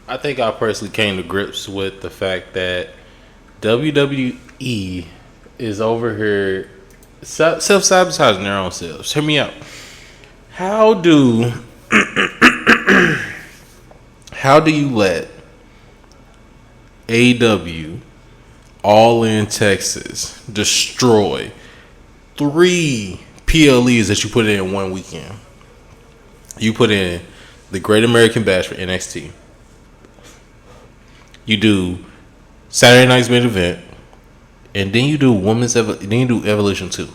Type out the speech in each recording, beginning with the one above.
I think I personally came to grips with the fact that WWE is over here self sabotaging their own selves. Hear me out. How do how do you let AEW All In Texas destroy 3 PLEs that you put in one weekend? You put in the Great American Bash for NXT. You do Saturday night's main event, and then you do then you do Evolution 2.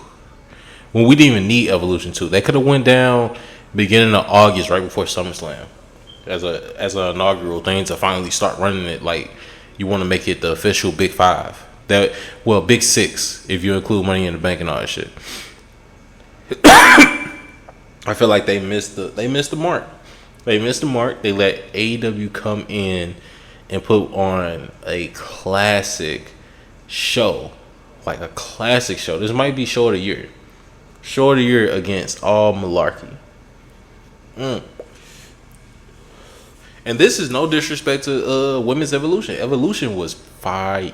When we didn't even need Evolution 2, they could have went down beginning of August, right before SummerSlam, as an inaugural thing to finally start running it like you want to make it the official Big Five. Big Six if you include Money in the Bank and all that shit. I feel like they missed the mark. They missed the mark. They let AEW come in and put on a classic show. Like a classic show. This might be show of the year. Show of the year against all malarkey. And this is no disrespect to Women's Evolution. Evolution was fire.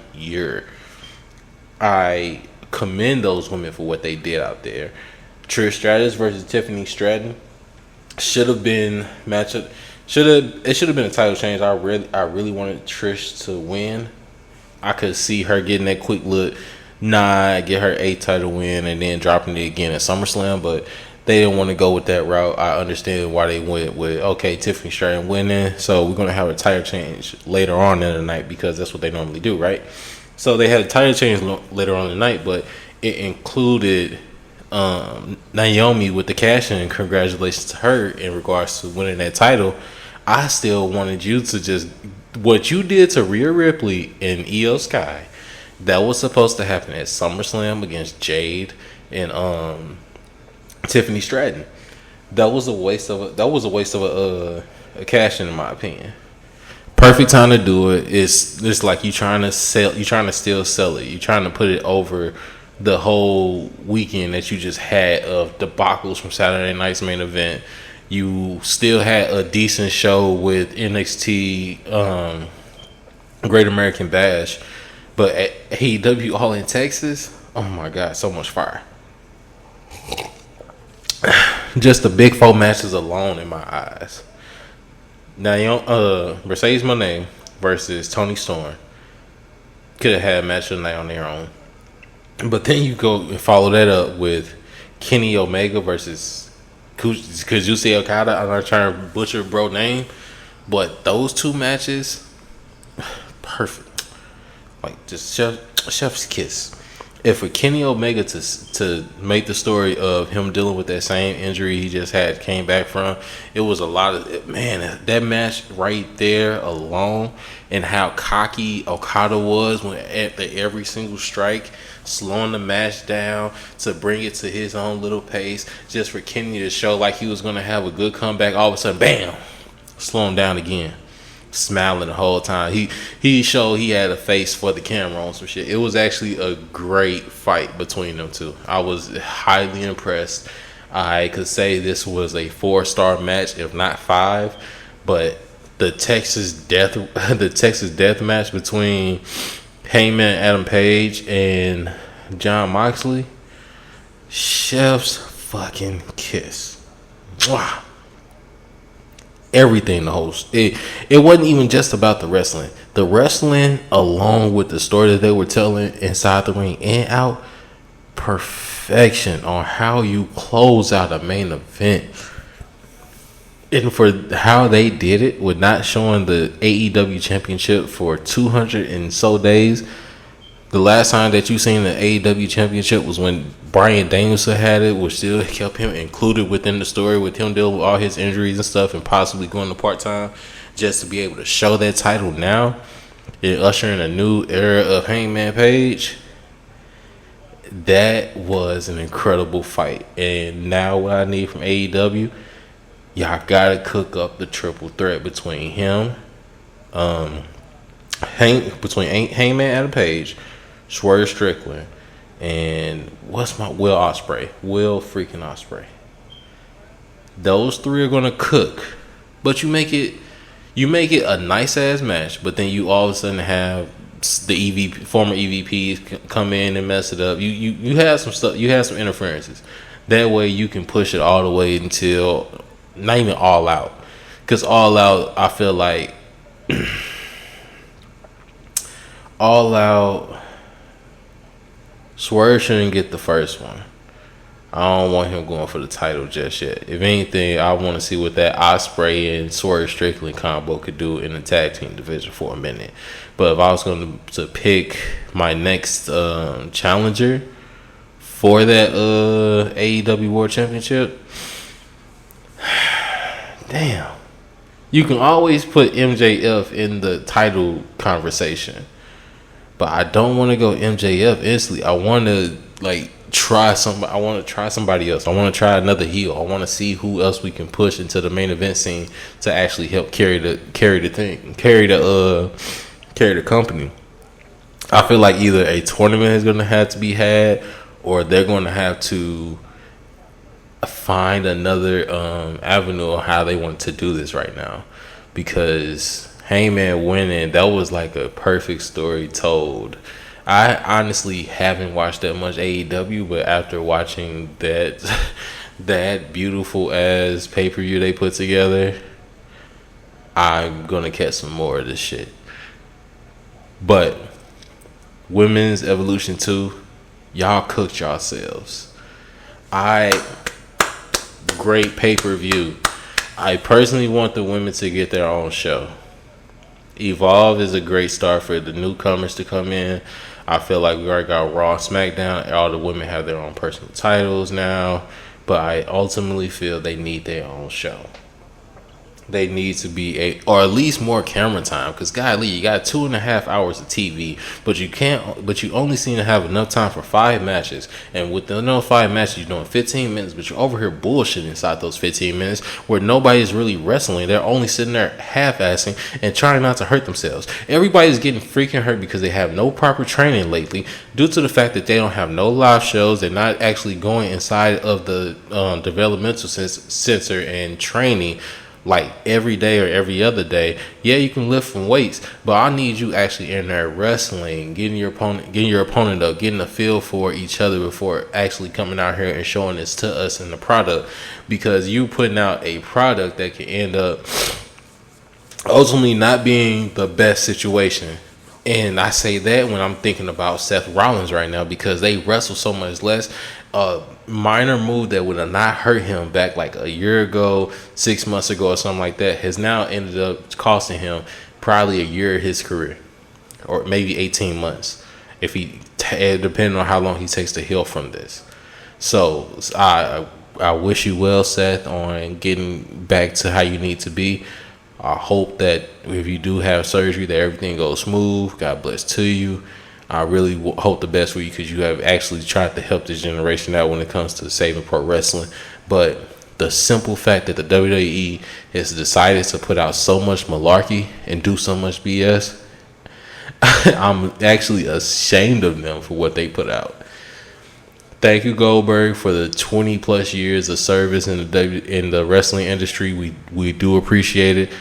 I commend those women for what they did out there. Trish Stratus versus Tiffany Stratton should have been matchup. It should have been a title change. I really wanted Trish to win. I could see her getting that quick look, get her 8th title win, and then dropping it again at SummerSlam. But they didn't want to go with that route. I understand why they went with Tiffany Stratton winning. So we're gonna have a title change later on in the night because that's what they normally do, right? So they had a title change later on in the night, but it included Naomi with the cash in. Congratulations to her in regards to winning that title. I still wanted you to just what you did to Rhea Ripley and Io Sky. That was supposed to happen at SummerSlam against Jade and Tiffany Stratton. That was a waste of a cash in my opinion. Perfect time to do it. It's like you trying to still sell it. You're trying to put it over the whole weekend that you just had of debacles from Saturday night's main event. You still had a decent show with NXT Great American Bash, but at AEW All In Texas, oh my God, so much fire. Just the big 4 matches alone in my eyes. Now, Mercedes Moné versus Toni Storm could have had a match of the night on their own. But then you go and follow that up with Kenny Omega versus Kazuchika Okada. I'm not trying to butcher bro name, but those 2 matches, perfect. Like just chef's kiss. If for Kenny Omega to make the story of him dealing with that same injury he just had came back from, it was a lot of that match right there alone, and how cocky Okada was when at every single strike, slowing the match down to bring it to his own little pace, just for Kenny to show like he was gonna have a good comeback. All of a sudden, bam, slow him down again. Smiling the whole time. He showed he had a face for the camera on some shit. It was actually a great fight between them two. I was highly impressed. I could say this was a 4-star match, if not 5. But the Texas death match between Heyman, Adam Page, and Jon Moxley, chef's fucking kiss. Mwah. Everything the host. It wasn't even just about the wrestling. The wrestling, along with the story that they were telling inside the ring and out, perfection on how you close out a main event. And for how they did it, with not showing the AEW championship for 200 and so days. The last time that you seen the AEW championship was when Bryan Danielson had it, which still kept him included within the story with him dealing with all his injuries and stuff and possibly going to part-time, just to be able to show that title now and usher in a new era of Hangman Page. That was an incredible fight. And now what I need from AEW, y'all gotta cook up the triple threat between him, Hangman Adam Page, Swerve Strickland, and Will freaking Ospreay. Those 3 are gonna cook, but you make it You make it a nice ass match, but then you all of a sudden have the former EVPs come in and mess it up. You have some stuff. You have some interferences. That way you can push it all the way until not even All Out, because All Out, I feel like All Out, Swerve shouldn't get the first one. I don't want him going for the title just yet. If anything, I want to see what that Ospreay and Swerve Strickland combo could do in the tag team division for a minute. But if I was going to pick my next challenger for that AEW World Championship, damn. You can always put MJF in the title conversation. But I don't want to go MJF instantly. I want to try somebody. I want to try somebody else. I want to try another heel. I want to see who else we can push into the main event scene to actually help carry the company. I feel like either a tournament is going to have to be had, or they're going to have to find another avenue on how they want to do this right now, because Heyman winning, that was like a perfect story told. I honestly haven't watched that much AEW, but after watching that beautiful ass pay-per-view they put together, I'm gonna catch some more of this shit. But Women's Evolution 2, y'all cooked yourselves. Great pay-per-view. I personally want the women to get their own show. Evolve is a great start for the newcomers to come in. I feel like we already got Raw, SmackDown. All the women have their own personal titles now. But I ultimately feel they need their own show. They need to be or at least more camera time, because golly, you got 2.5 hours of TV, but you only seem to have enough time for 5 matches, and with the 5 matches, you're doing 15 minutes, but you're over here bullshitting inside those 15 minutes where nobody's really wrestling. They're only sitting there half-assing and trying not to hurt themselves. Everybody's getting freaking hurt because they have no proper training lately, due to the fact that they don't have no live shows. They're not actually going inside of the developmental center and training like every day or every other day. Yeah, you can lift from weights, but I need you actually in there wrestling, getting your opponent up, getting a feel for each other before actually coming out here and showing this to us in the product, because you putting out a product that can end up ultimately not being the best situation. And I say that when I'm thinking about Seth Rollins right now, because they wrestle so much less. A minor move that would have not hurt him back like a year ago, 6 months ago, or something like that, has now ended up costing him probably a year of his career, or maybe 18 months, if he depending on how long he takes to heal from this. So I wish you well, Seth, on getting back to how you need to be. I hope that if you do have surgery, that everything goes smooth. God bless to you. I really hope the best for you, because you have actually tried to help this generation out when it comes to saving pro wrestling. But the simple fact that the WWE has decided to put out so much malarkey and do so much BS, I'm actually ashamed of them for what they put out. Thank you, Goldberg, for the 20 plus years of service in the wrestling industry. We do appreciate it.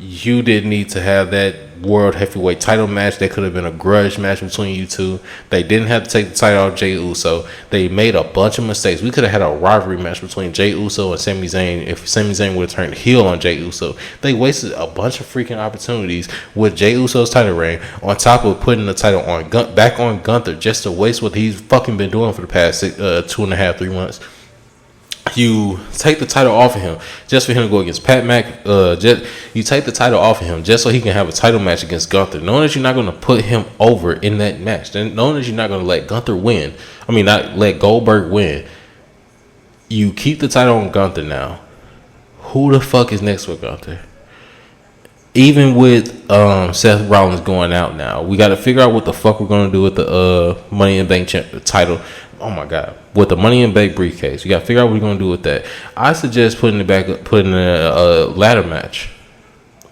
You didn't need to have that world heavyweight title match. That could have been a grudge match between you two. They didn't have to take the title off Jey Uso. They made a bunch of mistakes. We could have had a rivalry match between Jey Uso and Sami Zayn if Sami Zayn would have turned heel on Jey Uso. They wasted a bunch of freaking opportunities with Jey Uso's title reign, on top of putting the title back on Gunther, just to waste what he's fucking been doing for the past 2.5-3 months. You take the title off of him just for him to go against Pat Mac. You take the title off of him just so he can have a title match against Gunther, knowing that you're not going to put him over in that match, then knowing that you're not going to let Gunther win. I mean, not let Goldberg win. You keep the title on Gunther now. Who the fuck is next with Gunther? Even with Seth Rollins going out now, we got to figure out what the fuck we're going to do with the Money in Bank title. Oh my God. With the Money in Bank briefcase. You got to figure out what you're going to do with that. I suggest putting a ladder match.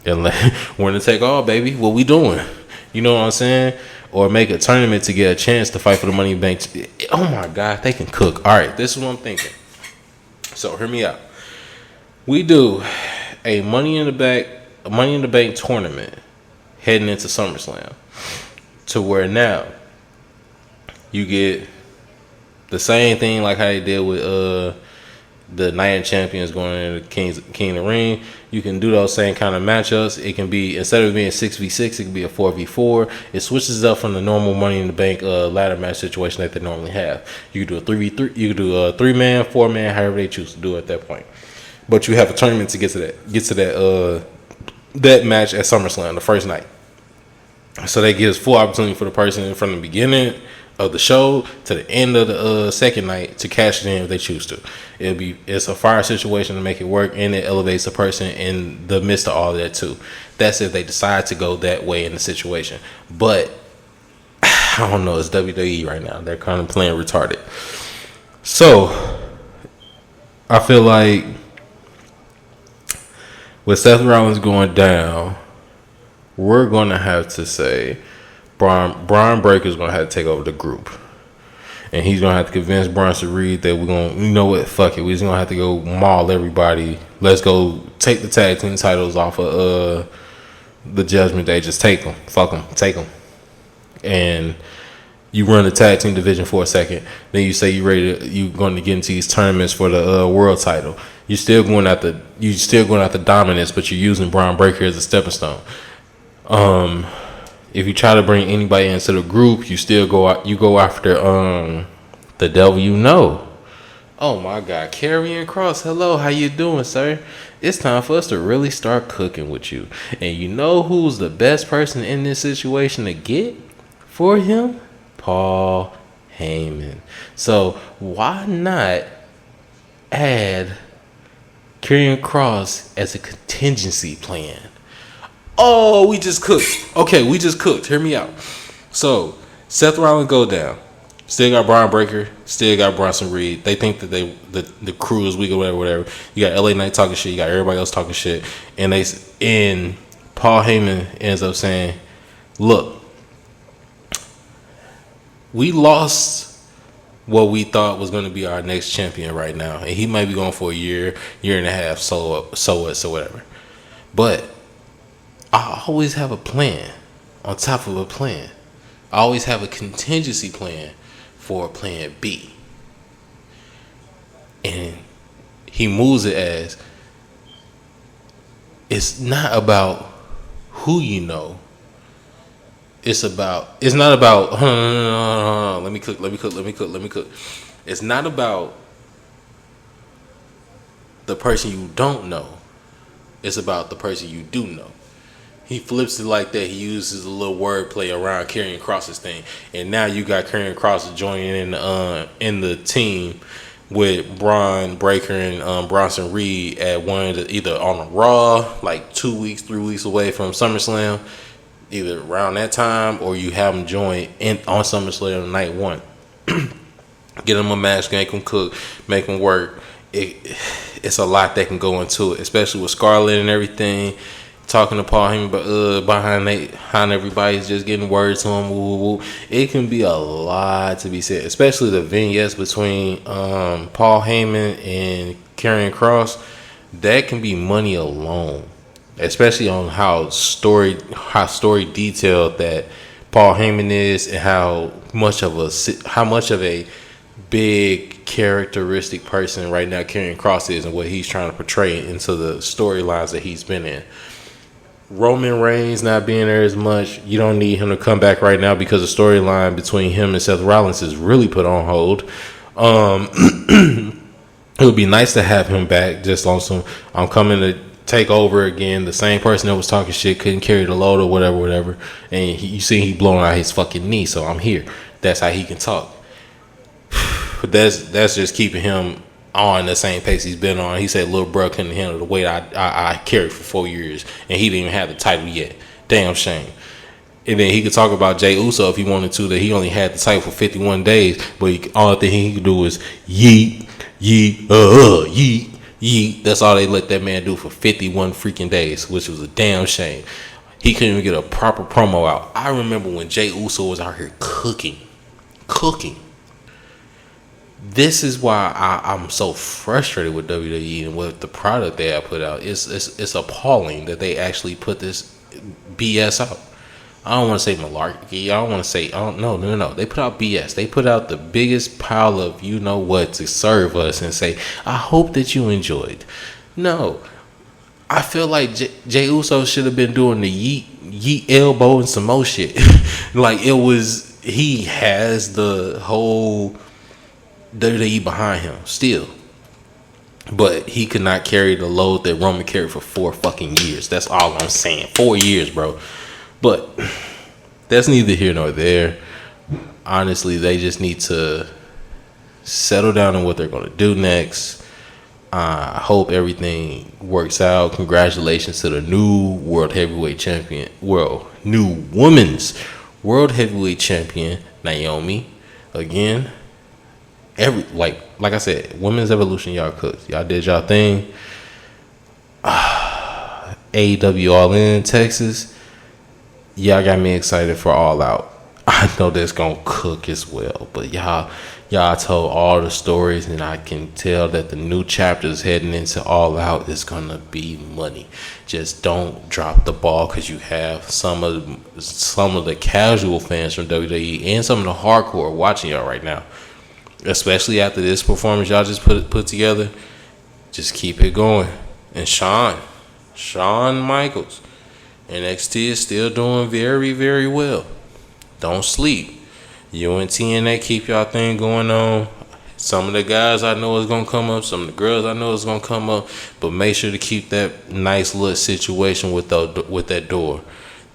And we're going to take all, baby. What we doing? You know what I'm saying? Or make a tournament to get a chance to fight for the Money in Bank. Oh my God. They can cook. All right. This is what I'm thinking. So hear me out. We do a Money in the Bank a Money in the Bank tournament heading into SummerSlam, to where now you get the same thing like how they did with the Night of Champions going into King of the Ring. You can do those same kind of matchups. It can be, instead of being 6v6, it can be a 4v4. It switches up from the normal Money in the Bank ladder match situation that they normally have. You can do a 3v3, you can do a 3-man, 4-man, however they choose to do it at that point. But you have a tournament to get to that match at SummerSlam the first night. So that gives full opportunity for the person from the beginning of the show to the end of the second night to cash it in if they choose to. It's a fire situation to make it work, and it elevates the person in the midst of all of that too. That's if they decide to go that way in the situation. But I don't know, it's WWE right now. They're kind of playing retarded. So I feel like with Seth Rollins going down, we're going to have to say Braun Breaker's going to have to take over the group. And he's going to have to convince Bronson Reed that we're going to, you know what, fuck it. We're just going to have to go maul everybody. Let's go take the tag team titles off of the Judgment Day. Just take them. Fuck them. Take them. And you run the tag team division for a second. Then you say you're going to get into these tournaments for the world title. You're still going after dominance, but you're using Braun Breaker as a stepping stone. If you try to bring anybody into the group, you go after the devil you know. Oh my God, Karrion Kross, hello, how you doing, sir? It's time for us to really start cooking with you. And you know who's the best person in this situation to get for him? Paul Heyman. So why not add Karrion Kross as a contingency plan? Oh, we just cooked. Okay, we just cooked. Hear me out. So, Seth Rollins go down. Still got Braun Breaker. Still got Bronson Reed. They think that the crew is weak or whatever. You got LA Knight talking shit. You got everybody else talking shit. And Paul Heyman ends up saying, look, we lost what we thought was going to be our next champion right now. And he might be going for a year and a half, so whatever. But I always have a plan on top of a plan. I always have a contingency plan for plan B. And he moves it as, it's not about who you know. It's not about, let me cook. It's not about the person you don't know. It's about the person you do know. He flips it like that. He uses a little wordplay around Karrion Kross's thing, and now you got Karrion Kross joining in the team with Braun Breaker and Bronson Reed at one of the, either on a Raw, like 2 weeks, 3 weeks away from SummerSlam, either around that time, or you have them join on SummerSlam night one. Get them a match, make them cook, make them work. It's a lot that can go into it, especially with Scarlett and everything. Talking to Paul Heyman, behind everybody's just getting words to him. Woo, woo, woo. It can be a lot to be said, especially the vignettes between Paul Heyman and Karrion Kross. That can be money alone, especially on how story detailed that Paul Heyman is, and how much of a big characteristic person right now Karrion Kross is, and what he's trying to portray into the storylines that he's been in. Roman Reigns not being there as much, you don't need him to come back right now because the storyline between him and Seth Rollins is really put on hold. It would be nice to have him back, just on some, I'm coming to take over again. The same person that was talking shit couldn't carry the load or whatever. And you see he blowing out his fucking knee, so I'm here. That's how he can talk. But that's just keeping him on the same pace he's been on. He said little bro couldn't handle the weight I carried for 4 years, and he didn't even have the title yet. Damn shame. And then he could talk about Jey Uso if he wanted to, that he only had the title for 51 days, but all thing he could do is yeet, yeet, yeet, yeet. That's all they let that man do for 51 freaking days, which was a damn shame. He couldn't even get a proper promo out. I remember when Jey Uso was out here cooking. This is why I'm so frustrated with WWE and with the product they have put out. It's appalling that they actually put this BS out. I don't want to say malarkey. I don't want to say, no. They put out BS. They put out the biggest pile of you know what to serve us and say, I hope that you enjoyed. No. I feel like Jey Uso should have been doing the yeet elbow and some more shit. Like he has the whole WWE behind him still. But he could not carry the load that Roman carried for 4 fucking years. That's all I'm saying. 4 years, bro. But that's neither here nor there. Honestly, they just need to settle down on what they're going to do next. I hope everything works out. Congratulations to the new World Heavyweight Champion. New Women's World Heavyweight Champion, Naomi. Again, like I said, Women's Evolution, y'all cooked. Y'all did y'all thing. AEW All In, Texas. Y'all got me excited for All Out. I know that's gonna cook as well, but y'all told all the stories, and I can tell that the new chapters heading into All Out is gonna be money. Just don't drop the ball, because you have some of the casual fans from WWE and some of the hardcore watching y'all right now, especially after this performance y'all just put together. Just keep it going. And Shawn Michaels, NXT is still doing very, very well. Don't sleep. You and TNA, keep y'all thing going on. Some of the guys I know is going to come up. Some of the girls I know is going to come up. But make sure to keep that nice little situation with that door.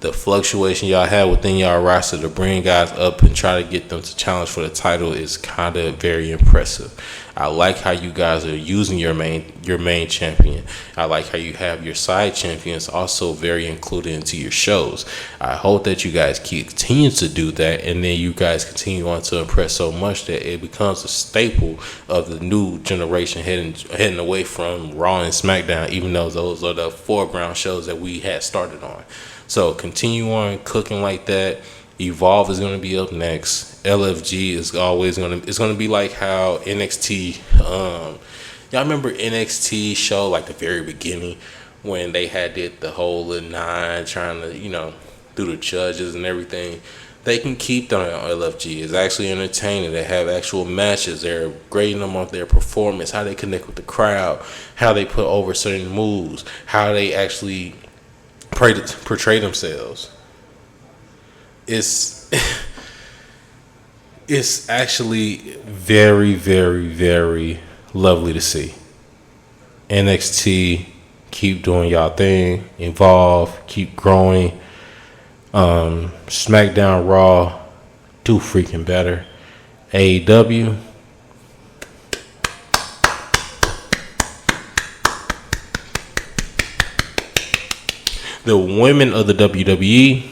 The fluctuation y'all have within y'all roster to bring guys up and try to get them to challenge for the title is kind of very impressive. I like how you guys are using your main champion. I like how you have your side champions also very included into your shows. I hope that you guys continue to do that, and then you guys continue on to impress so much that it becomes a staple of the new generation heading away from Raw and SmackDown, even though those are the foreground shows that we had started on. So continue on cooking like that. Evolve is going to be up next. LFG is always going to be like how NXT. Y'all remember NXT show, like the very beginning when they did the whole 9 trying to, through the judges and everything. They can keep that on LFG. It's actually entertaining. They have actual matches. They're grading them on their performance, how they connect with the crowd, how they put over certain moves, how they actually portray themselves. It's actually very, very, very lovely to see. NXT, keep doing y'all thing. Evolve, keep growing. SmackDown, Raw, do freaking better. AEW, the women of the WWE,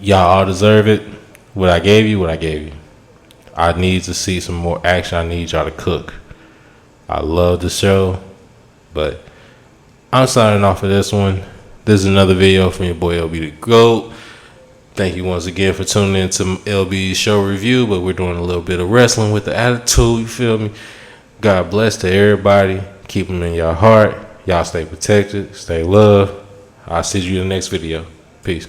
y'all all deserve it. What I gave you. I need to see some more action. I need y'all to cook. I love the show, but I'm signing off for this one. This is another video from your boy LB the GOAT. Thank you once again for tuning in to LB's show review, but we're doing a little bit of wrestling with the attitude, you feel me? God bless to everybody. Keep them in your heart. Y'all stay protected. Stay loved. I'll see you in the next video. Peace.